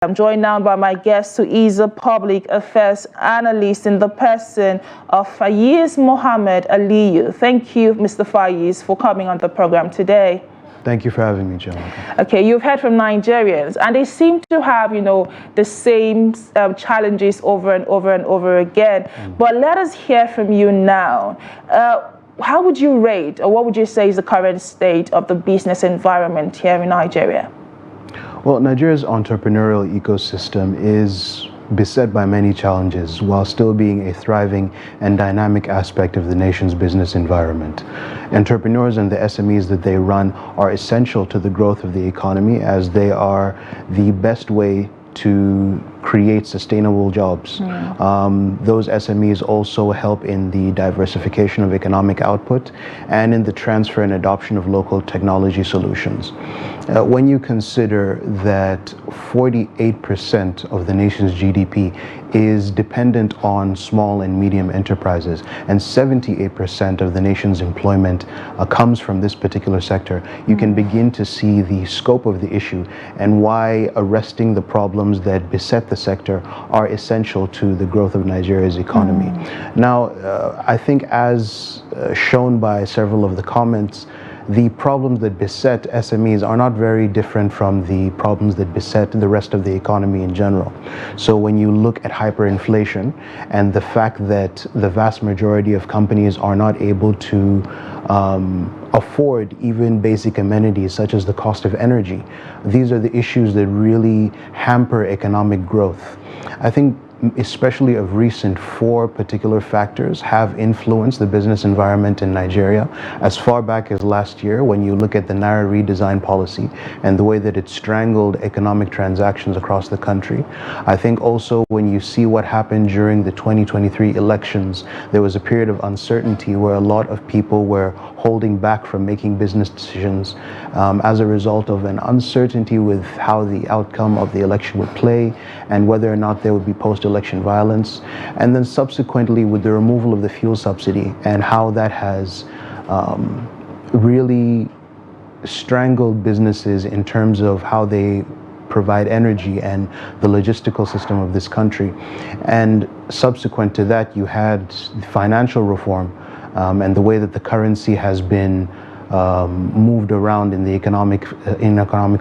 I'm joined now by my guest, who is a public affairs analyst in the person of Faiz Mohammed Aliyu. Thank you, Mr. Faiz, for coming on the program today. Thank you for having me, Chiamaka. Okay, you've heard from Nigerians, and they seem to have, the same challenges over and over again. But let us hear from you now. How would you rate, or what would you say is the current state of the business environment here in Nigeria? Well, Nigeria's entrepreneurial ecosystem is beset by many challenges while still being a thriving and dynamic aspect of the nation's business environment. Entrepreneurs and the SMEs that they run are essential to the growth of the economy, as they are the best way to create sustainable jobs. Those SMEs also help in the diversification of economic output and in the transfer and adoption of local technology solutions. When you consider that 48% of the nation's GDP is dependent on small and medium enterprises, and 78% of the nation's employment comes from this particular sector, you can begin to see the scope of the issue and why arresting the problems that beset the sector are essential to the growth of Nigeria's economy. Now, I think as shown by several of the comments, the problems that beset SMEs are not very different from the problems that beset the rest of the economy in general. So when you look at hyperinflation and the fact that the vast majority of companies are not able to afford even basic amenities such as the cost of energy, these are the issues that really hamper economic growth. I think especially of recent, 4 particular factors have influenced the business environment in Nigeria. As far back as last year, when you look at the Naira redesign policy and the way that it strangled economic transactions across the country. I think also when you see what happened during the 2023 elections, there was a period of uncertainty where a lot of people were holding back from making business decisions as a result of an uncertainty with how the outcome of the election would play and whether or not there would be post-election violence. And then subsequently with the removal of the fuel subsidy and how that has really strangled businesses in terms of how they provide energy and the logistical system of this country. And subsequent to that, you had financial reform and the way that the currency has been moved around in the economic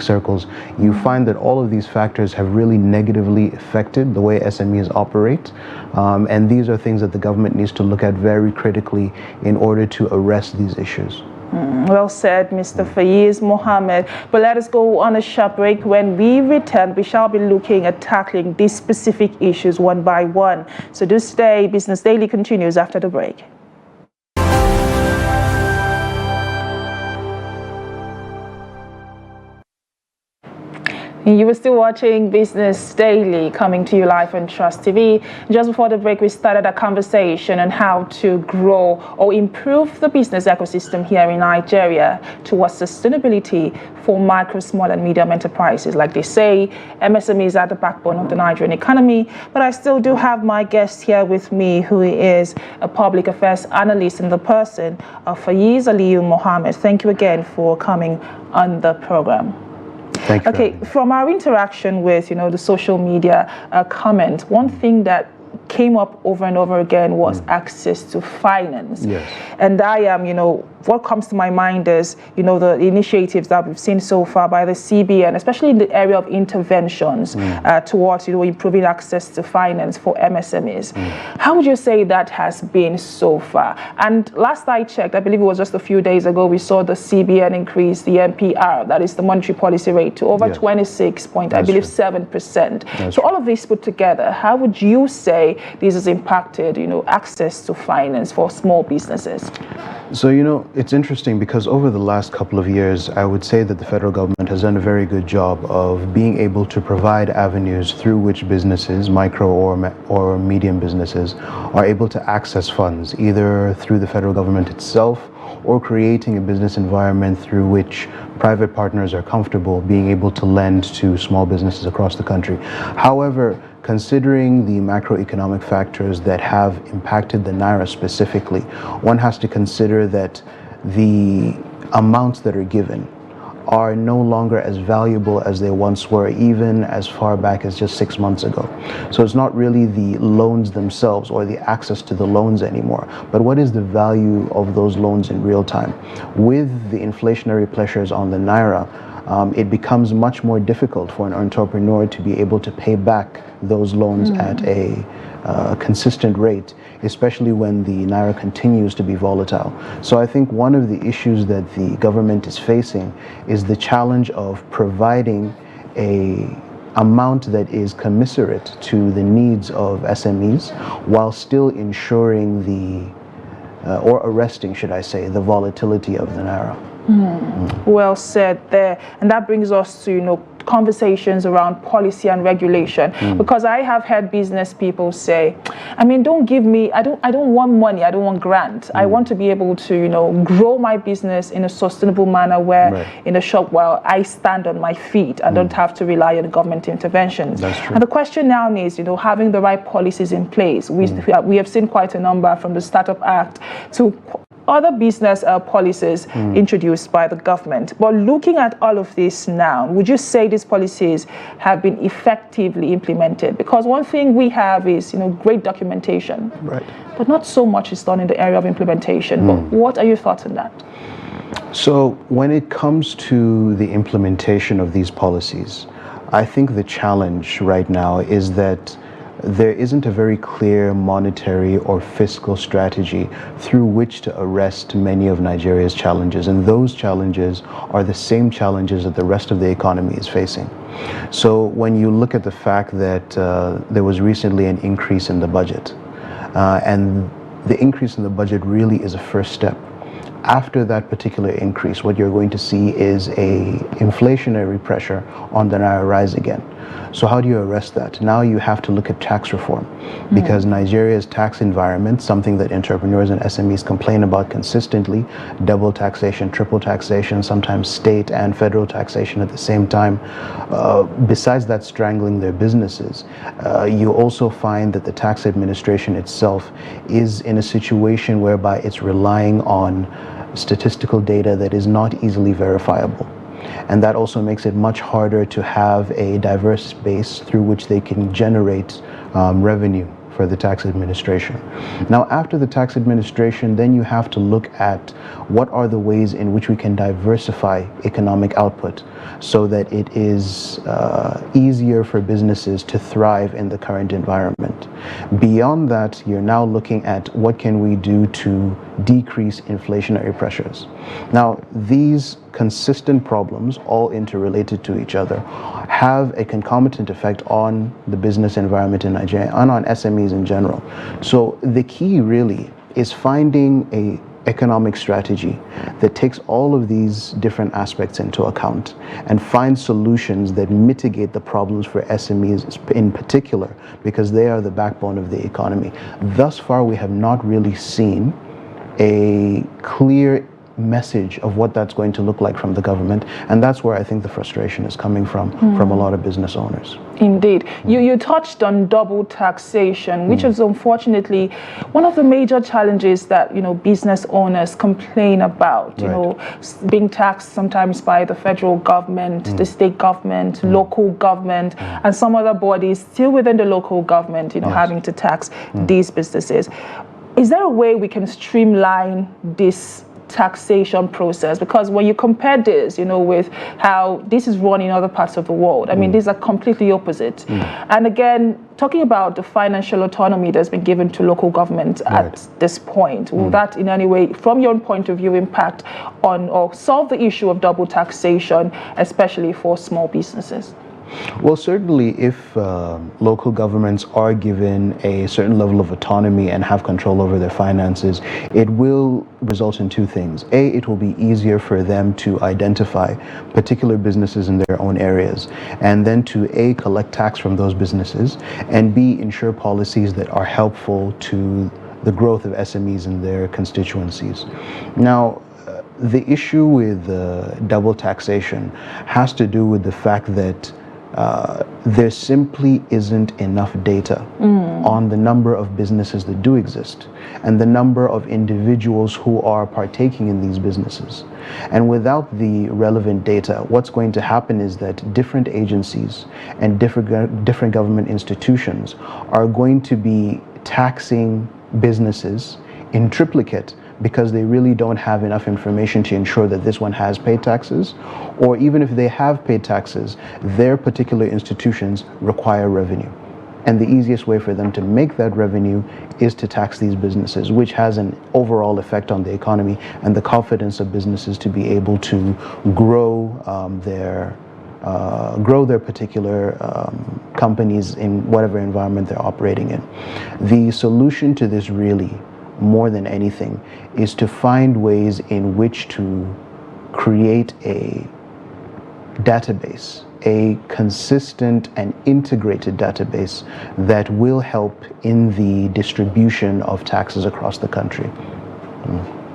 circles. You find that all of these factors have really negatively affected the way SMEs operate, and these are things that the government needs to look at very critically in order to arrest these issues. Well said, Mr. Faiz Mohammed. But let us go on a short break. When we return, we shall be looking at tackling these specific issues one by one. So do stay. Business Daily continues after the break. You were still watching Business Daily, coming to you live on Trust TV. Just before the break, we started a conversation on how to grow or improve the business ecosystem here in Nigeria towards sustainability for micro, small and medium enterprises. Like they say, MSMEs are the backbone of the Nigerian economy. But I still do have my guest here with me, who is a public affairs analyst in the person of Faiz Mohammed. Thank you again for coming on the program. Thank you. Okay, from our interaction with, the social media comment, one thing that came up over and over again was access to finance. Yes. And I am, what comes to my mind is, the initiatives that we've seen so far by the CBN, especially in the area of interventions towards, improving access to finance for MSMEs. How would you say that has been so far? And last I checked, I believe it was just a few days ago, we saw the CBN increase the MPR, that is the monetary policy rate, to over 26.7%. So all of this put together, how would you say this has impacted, access to finance for small businesses? So, it's interesting because over the last couple of years, I would say that the federal government has done a very good job of being able to provide avenues through which businesses, micro or medium businesses, are able to access funds, either through the federal government itself or creating a business environment through which private partners are comfortable being able to lend to small businesses across the country. However, considering the macroeconomic factors that have impacted the Naira specifically, one has to consider that the amounts that are given are no longer as valuable as they once were, even as far back as just 6 months ago. So it's not really the loans themselves or the access to the loans anymore, but what is the value of those loans in real time? With the inflationary pressures on the Naira, it becomes much more difficult for an entrepreneur to be able to pay back those loans at a consistent rate, especially when the Naira continues to be volatile. So I think one of the issues that the government is facing is the challenge of providing a amount that is commensurate to the needs of SMEs while still ensuring or arresting, should I say, the volatility of the Naira. Well said there. And that brings us to, conversations around policy and regulation, because I have heard business people say, I mean, don't give me, I don't want money, I don't want grant. I want to be able to, grow my business in a sustainable manner where in a shop while I stand on my feet and don't have to rely on government interventions. That's true. And the question now is, having the right policies in place. We have seen quite a number from the Startup Act to other business policies introduced by the government. But looking at all of this now, would you say these policies have been effectively implemented? Because one thing we have is, great documentation, but not so much is done in the area of implementation. But what are your thoughts on that? So when it comes to the implementation of these policies, I think the challenge right now is that there isn't a very clear monetary or fiscal strategy through which to arrest many of Nigeria's challenges. And those challenges are the same challenges that the rest of the economy is facing. So when you look at the fact that there was recently an increase in the budget, and the increase in the budget really is a first step. After that particular increase, what you're going to see is a inflationary pressure on the Naira rise again. So how do you arrest that? Now you have to look at tax reform, because Nigeria's tax environment, something that entrepreneurs and SMEs complain about consistently, double taxation, triple taxation, sometimes state and federal taxation at the same time. Besides that strangling their businesses, you also find that the tax administration itself is in a situation whereby it's relying on statistical data that is not easily verifiable. And that also makes it much harder to have a diverse base through which they can generate revenue for the tax administration. Now, after the tax administration, then you have to look at what are the ways in which we can diversify economic output so that it is easier for businesses to thrive in the current environment. Beyond that, you're now looking at what can we do to decrease inflationary pressures. Now, these consistent problems, all interrelated to each other, have a concomitant effect on the business environment in Nigeria and on SMEs in general. So the key really is finding a economic strategy that takes all of these different aspects into account and finds solutions that mitigate the problems for SMEs in particular, because they are the backbone of the economy. Thus far, we have not really seen a clear message of what that's going to look like from the government, and that's where I think the frustration is coming from a lot of business owners. Indeed. You touched on double taxation, which is unfortunately one of the major challenges that business owners complain about, being taxed sometimes by the federal government, the state government, local government, and some other bodies still within the local government, having to tax these businesses. Is there a way we can streamline this taxation process? Because when you compare this, with how this is run in other parts of the world, I mean, these are completely opposite. And again, talking about the financial autonomy that's been given to local government at this point, will that in any way, from your point of view, impact on or solve the issue of double taxation, especially for small businesses? Well, certainly if local governments are given a certain level of autonomy and have control over their finances, it will result in two things. A, it will be easier for them to identify particular businesses in their own areas, and then to A, collect tax from those businesses, and B, ensure policies that are helpful to the growth of SMEs in their constituencies. Now, the issue with double taxation has to do with the fact that there simply isn't enough data on the number of businesses that do exist and the number of individuals who are partaking in these businesses. And without the relevant data, what's going to happen is that different agencies and different government institutions are going to be taxing businesses in triplicate because they really don't have enough information to ensure that this one has paid taxes, or even if they have paid taxes, their particular institutions require revenue. And the easiest way for them to make that revenue is to tax these businesses, which has an overall effect on the economy and the confidence of businesses to be able to grow their particular companies in whatever environment they're operating in. The solution to this really, more than anything, is to find ways in which to create a database, a consistent and integrated database that will help in the distribution of taxes across the country.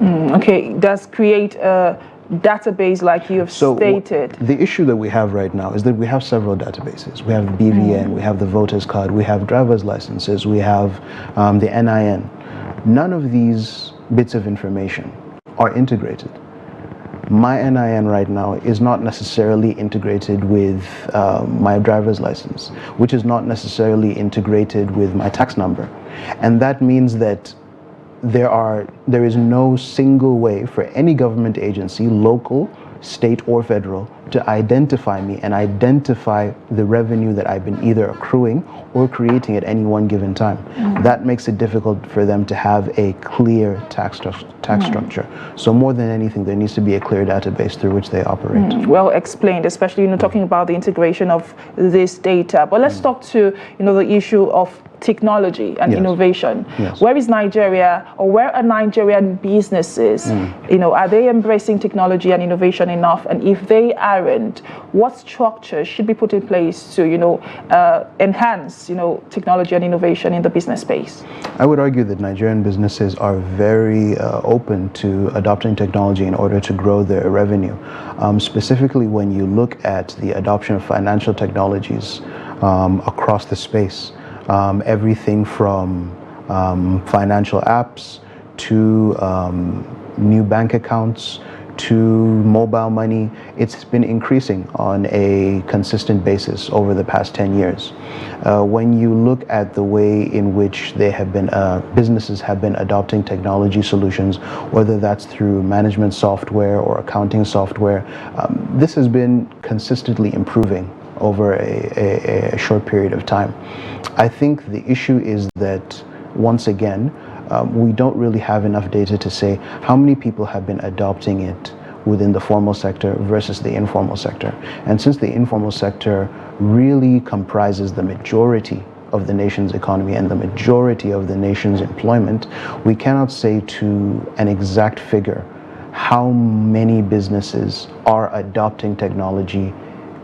Okay, does create a database like you have stated. The issue that we have right now is that we have several databases. We have BVN, we have the voters card, we have driver's licenses, we have the NIN. None of these bits of information are integrated. My NIN right now is not necessarily integrated with my driver's license, which is not necessarily integrated with my tax number. And that means that there is no single way for any government agency, local, state or federal, to identify me and identify the revenue that I've been either accruing or creating at any one given time. That makes it difficult for them to have a clear tax structure. So more than anything, there needs to be a clear database through which they operate. Well explained, especially talking about the integration of this data. But let's talk to the issue of technology and innovation. Where is Nigeria, or where are Nigerian businesses? Are they embracing technology and innovation enough? And if they aren't, what structures should be put in place to enhance technology and innovation in the business space? I would argue that Nigerian businesses are very open to adopting technology in order to grow their revenue. Specifically, when you look at the adoption of financial technologies across the space, everything from financial apps to new bank accounts to mobile money, it's been increasing on a consistent basis over the past 10 years. When you look at the way in which they have been, businesses have been adopting technology solutions, whether that's through management software or accounting software, this has been consistently improving over a short period of time. I think the issue is that, once again, we don't really have enough data to say how many people have been adopting it within the formal sector versus the informal sector. And since the informal sector really comprises the majority of the nation's economy and the majority of the nation's employment, we cannot say to an exact figure how many businesses are adopting technology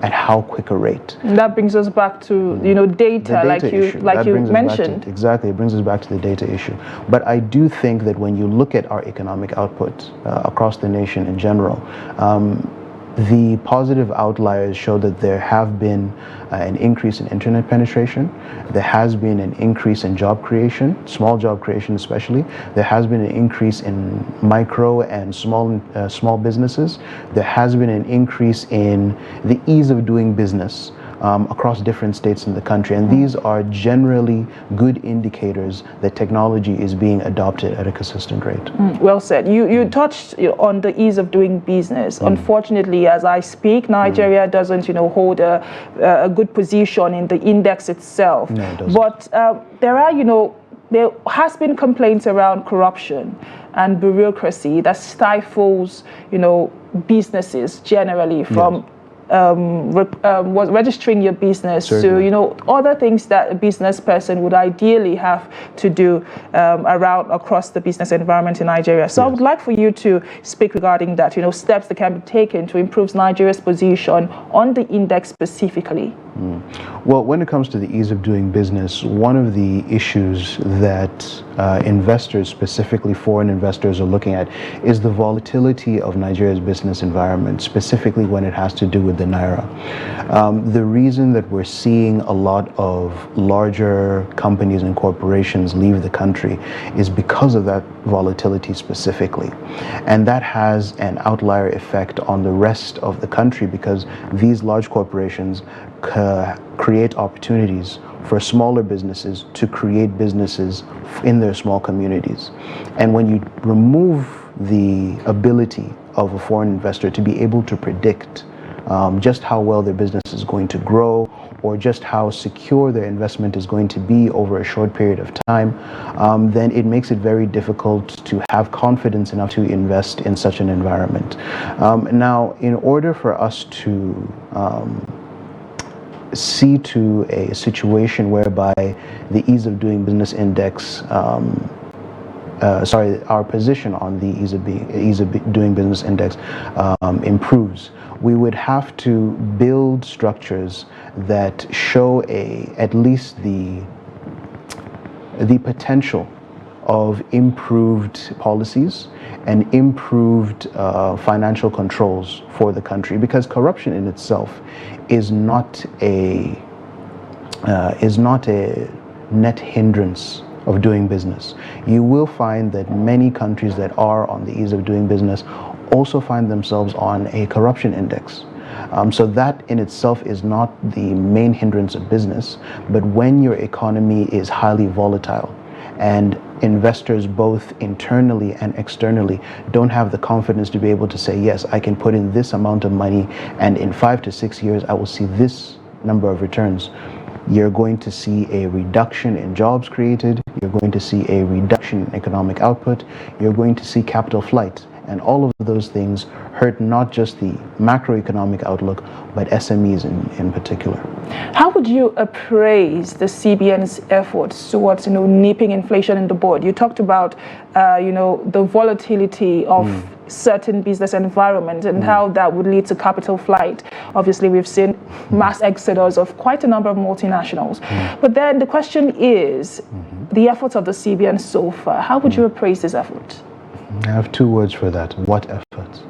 at how quick a rate. And that brings us back to data, like you mentioned. Exactly, it brings us back to the data issue. But I do think that when you look at our economic output across the nation in general, the positive outliers show that there have been an increase in internet penetration. There has been an increase in job creation, small job creation especially. There has been an increase in micro and small businesses. There has been an increase in the ease of doing business across different states in the country. And these are generally good indicators that technology is being adopted at a consistent rate. Well said. You touched on the ease of doing business. Unfortunately, as I speak, Nigeria doesn't hold a good position in the index itself. No, it doesn't. But there has been complaints around corruption and bureaucracy that stifles businesses generally from registering your business. Certainly. To other things that a business person would ideally have to do across the business environment in Nigeria. So I would like for you to speak regarding that, steps that can be taken to improve Nigeria's position on the index specifically. Well, when it comes to the ease of doing business, one of the issues that investors, specifically foreign investors, are looking at is the volatility of Nigeria's business environment, specifically when it has to do with the naira. The reason that we're seeing a lot of larger companies and corporations leave the country is because of that volatility specifically. And that has an outlier effect on the rest of the country, because these large corporations create opportunities for smaller businesses to create businesses in their small communities. And when you remove the ability of a foreign investor to be able to predict just how well their business is going to grow, or just how secure their investment is going to be over a short period of time, then it makes it very difficult to have confidence enough to invest in such an environment. Now, in order for us to see to a situation whereby the ease of doing business index, our position on the ease of doing business index improves, we would have to build structures that show at least the potential of improved policies and improved financial controls for the country, because corruption in itself is not a net hindrance of doing business. You will find that many countries that are on the ease of doing business also find themselves on a corruption index. So that in itself is not the main hindrance of business, but when your economy is highly volatile and investors both internally and externally don't have the confidence to be able to say, yes, I can put in this amount of money and in 5 to 6 years I will see this number of returns, you're going to see a reduction in jobs created, you're going to see a reduction in economic output, you're going to see capital flight. And all of those things hurt not just the macroeconomic outlook, but SMEs in particular. How would you appraise the CBN's efforts towards, nipping inflation in the bud? You talked about, the volatility of certain business environments and how that would lead to capital flight. Obviously, we've seen mass exodus of quite a number of multinationals. But then the question is, the efforts of the CBN so far, how would you appraise this effort? I have 2 words for that. What efforts?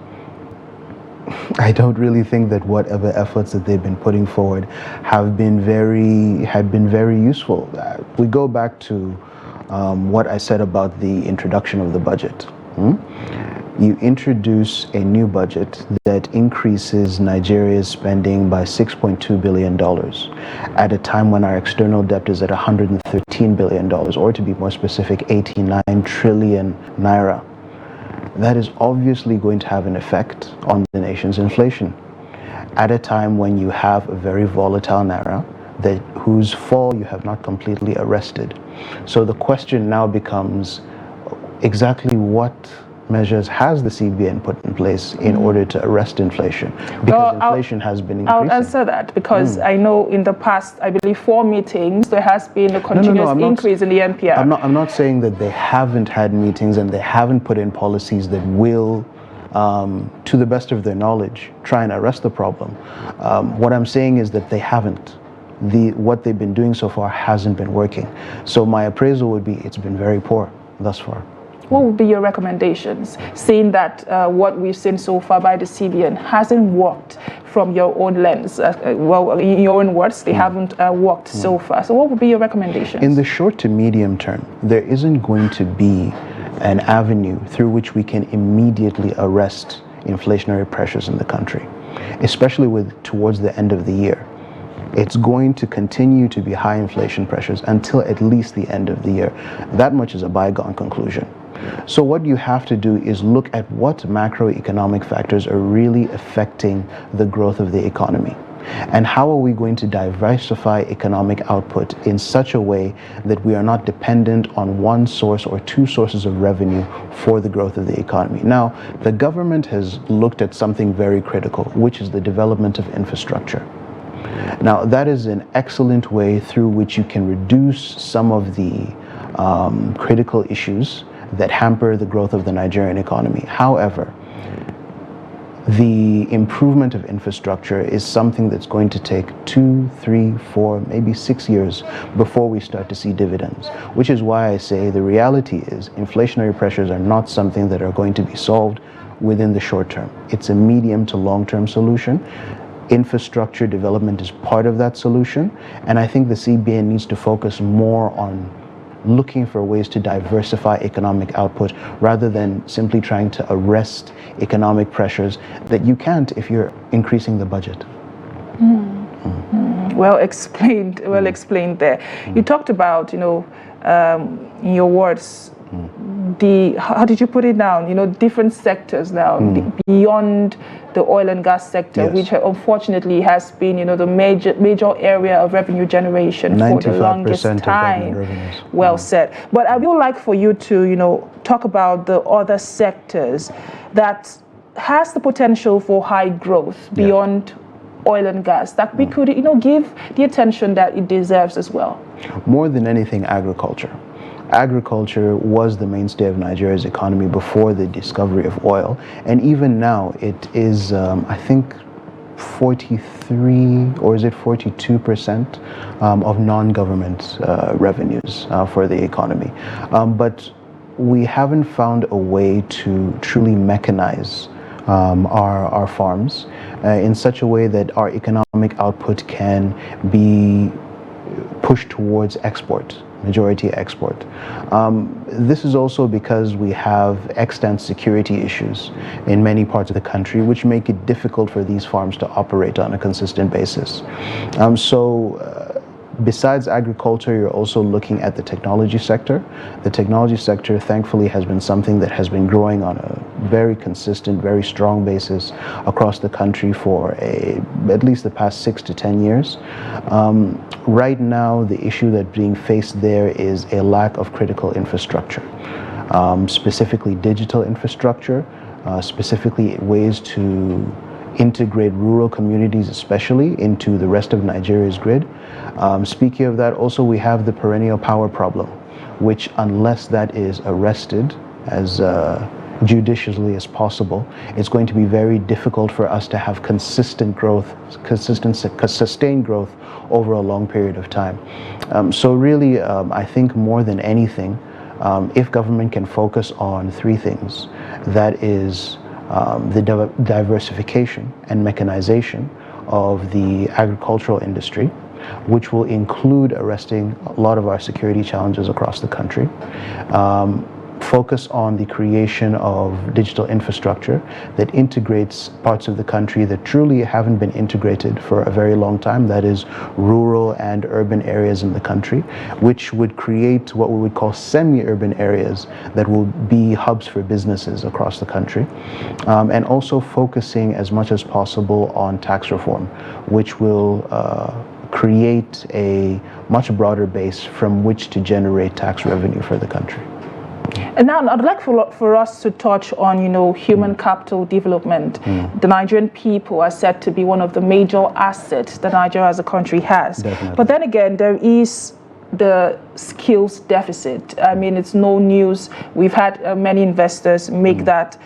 I don't really think that whatever efforts that they've been putting forward have been very useful. We go back to what I said about the introduction of the budget. You introduce a new budget that increases Nigeria's spending by $6.2 billion at a time when our external debt is at $113 billion, or to be more specific, 89 trillion naira. That is obviously going to have an effect on the nation's inflation at a time when you have a very volatile naira whose fall you have not completely arrested. So the question now becomes, exactly what measures has the CBN put in place in order to arrest inflation? Because inflation has been increasing. I'll answer that, because I know in the past, I believe 4 meetings, there has been a continuous increase in the NPR. I'm not saying that they haven't had meetings and they haven't put in policies that will, to the best of their knowledge, try and arrest the problem. What I'm saying is that they haven't. What they've been doing so far hasn't been working. So my appraisal would be, it's been very poor thus far. What would be your recommendations, seeing that what we've seen so far by the CBN hasn't worked from your own lens? In your own words, they haven't worked so far. So what would be your recommendations? In the short to medium term, there isn't going to be an avenue through which we can immediately arrest inflationary pressures in the country, especially towards the end of the year. It's going to continue to be high inflation pressures until at least the end of the year. That much is a bygone conclusion. So what you have to do is look at what macroeconomic factors are really affecting the growth of the economy. And how are we going to diversify economic output in such a way that we are not dependent on one source or 2 sources of revenue for the growth of the economy? Now, the government has looked at something very critical, which is the development of infrastructure. Now, that is an excellent way through which you can reduce some of the critical issues that hamper the growth of the Nigerian economy. However, the improvement of infrastructure is something that's going to take 2, 3, 4, maybe 6 years before we start to see dividends, which is why I say the reality is inflationary pressures are not something that are going to be solved within the short term. It's a medium to long-term solution. Infrastructure development is part of that solution, and I think the CBN needs to focus more on looking for ways to diversify economic output rather than simply trying to arrest economic pressures that you can't if you're increasing the budget. Well explained there. You talked about, in your words, how did you put it down? Different sectors now, beyond the oil and gas sector, Yes. which unfortunately has been, the major area of revenue generation for the longest 95% of time. government revenues. Well said. But I would like for you to, talk about the other sectors that has the potential for high growth beyond oil and gas that we could, give the attention that it deserves as well. More than anything, agriculture. Agriculture was the mainstay of Nigeria's economy before the discovery of oil, and even now it is, I think, 43 or is it 42% of non-government revenues for the economy. But we haven't found a way to truly mechanize our farms in such a way that our economic output can be pushed towards export. Majority export. This is also because we have extant security issues in many parts of the country, which make it difficult for these farms to operate on a consistent basis. Besides agriculture, you're also looking at the technology sector. The technology sector, thankfully, has been something that has been growing on a very consistent, very strong basis across the country for at least the past 6 to 10 years. Right now, the issue that's being faced there is a lack of critical infrastructure, specifically digital infrastructure, specifically ways to integrate rural communities especially into the rest of Nigeria's grid. Speaking of that, also we have the perennial power problem, which unless that is arrested as judiciously as possible, it's going to be very difficult for us to have sustained growth over a long period of time. So really, I think more than anything, if government can focus on 3 things, that is the diversification and mechanization of the agricultural industry, which will include arresting a lot of our security challenges across the country. Focus on the creation of digital infrastructure that integrates parts of the country that truly haven't been integrated for a very long time, that is rural and urban areas in the country, which would create what we would call semi-urban areas that will be hubs for businesses across the country. And also focusing as much as possible on tax reform, which will create a much broader base from which to generate tax revenue for the country. And now I'd like for us to touch on, human capital development. The Nigerian people are said to be one of the major assets that Nigeria as a country has. Definitely. But then again, there is the skills deficit. I mean, it's no news. We've had many investors make that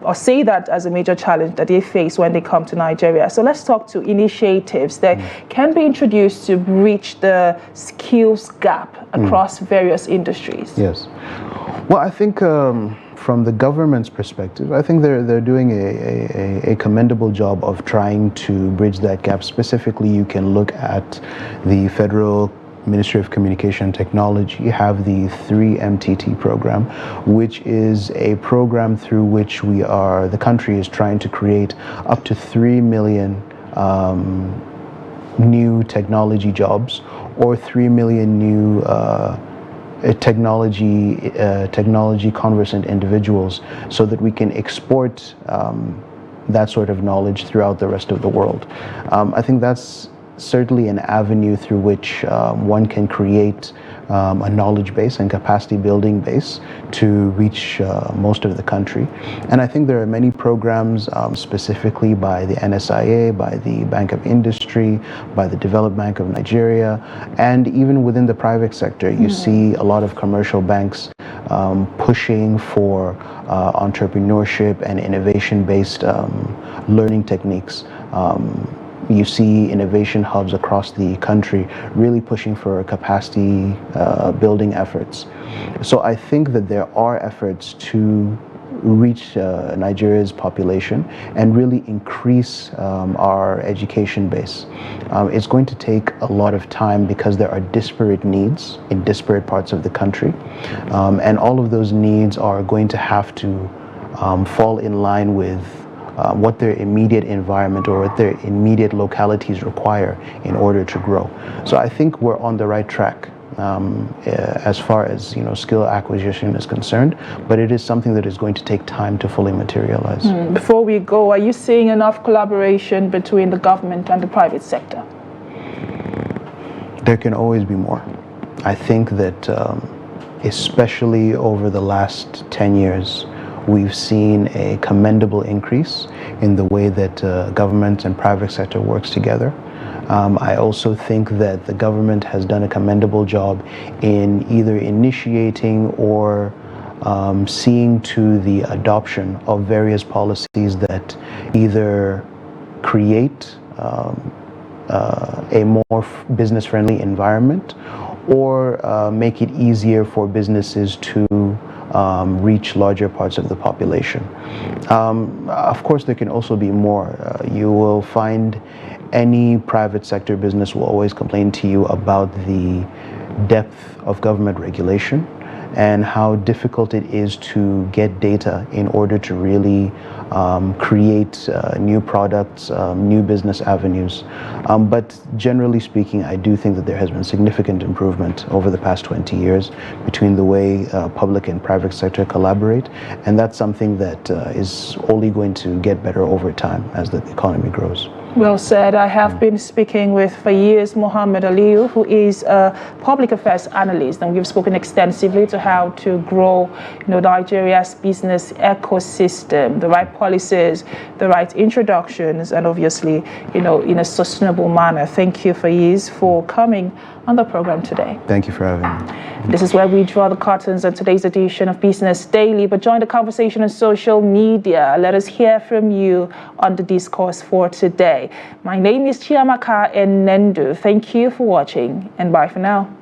or say that as a major challenge that they face when they come to Nigeria. So let's talk to initiatives that can be introduced to bridge the skills gap across various industries. Yes. Well, I think from the government's perspective, I think they're doing a commendable job of trying to bridge that gap. Specifically, you can look at the Federal Ministry of Communication and Technology. You have the 3MTT program, which is a program through which the country is trying to create up to 3 million new technology jobs, or 3 million new technology conversant individuals, so that we can export that sort of knowledge throughout the rest of the world. I think that's certainly an avenue through which one can create a knowledge base and capacity building base to reach most of the country. And I think there are many programs specifically by the NSIA, by the Bank of Industry, by the Development Bank of Nigeria, and even within the private sector, you see a lot of commercial banks pushing for entrepreneurship and innovation-based learning techniques. You see innovation hubs across the country really pushing for capacity building efforts. So I think that there are efforts to reach Nigeria's population and really increase our education base. It's going to take a lot of time because there are disparate needs in disparate parts of the country, and all of those needs are going to have to fall in line with what their immediate environment or what their immediate localities require in order to grow. So I think we're on the right track as far as skill acquisition is concerned, but it is something that is going to take time to fully materialize. Before we go, are you seeing enough collaboration between the government and the private sector? There can always be more. I think that especially over the last 10 years, we've seen a commendable increase in the way that government and private sector works together. I also think that the government has done a commendable job in either initiating or seeing to the adoption of various policies that either create a more business-friendly environment or make it easier for businesses to reach larger parts of the population. Of course, there can also be more. You will find any private sector business will always complain to you about the depth of government regulation and how difficult it is to get data in order to really create new products, new business avenues. But generally speaking, I do think that there has been significant improvement over the past 20 years between the way public and private sector collaborate, and that's something that is only going to get better over time as the economy grows. Well said. I have been speaking with Faiz Mohammed Aliyu, who is a public affairs analyst, and we've spoken extensively to how to grow, Nigeria's business ecosystem, the right policies, the right introductions, and obviously, in a sustainable manner. Thank you, Faiz, for coming on the program today. Thank you for having me. This is where we draw the curtains on today's edition of Business Daily, but join the conversation on social media. Let us hear from you on the discourse for today. My name is Chiamaka Enendu. Thank you for watching, and bye for now.